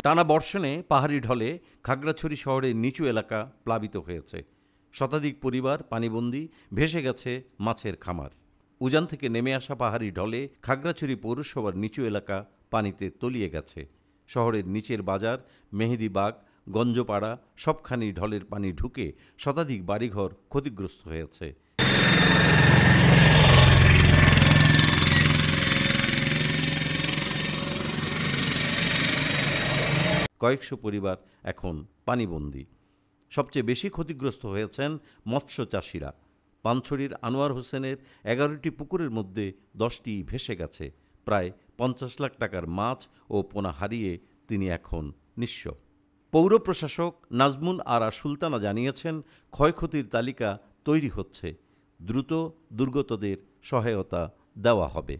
টানা বর্ষণে পাহাড়ি ঢলে খাগড়াছড়ি শহরের নিচু এলাকা প্লাবিত হয়েছে। শতাধিক পরিবার পানিবন্দী, ভেসে গেছে মাছের খামার। উজান থেকে নেমে আসা পাহাড়ি ঢলে খাগড়াছড়ি পৌরসভার নিচু এলাকা পানিতে তলিয়ে গেছে। শহরের নিচের বাজার, মেহেদীবাগ, গঞ্জপাড়া সবখানি ঢলের পানি ঢুকে শতাধিক বাড়িঘর ক্ষতিগ্রস্ত হয়েছে। কয়েকশো পরিবার এখন পানিবন্দী। সবচেয়ে বেশি ক্ষতিগ্রস্ত হয়েছেন মৎস্য চাষিরা। পানছড়ির আনোয়ার হোসেনের 11টি পুকুরের মধ্যে 10টি ভেসে গেছে। প্রায় 50 লাখ টাকার মাছ ও পোনা হারিয়ে তিনি এখন নিঃস্ব। পৌর প্রশাসক নাজমুন আরা সুলতানা জানিয়েছেন, ক্ষয়ক্ষতির তালিকা তৈরি হচ্ছে, দ্রুত দুর্গতদের সহায়তা দেওয়া হবে।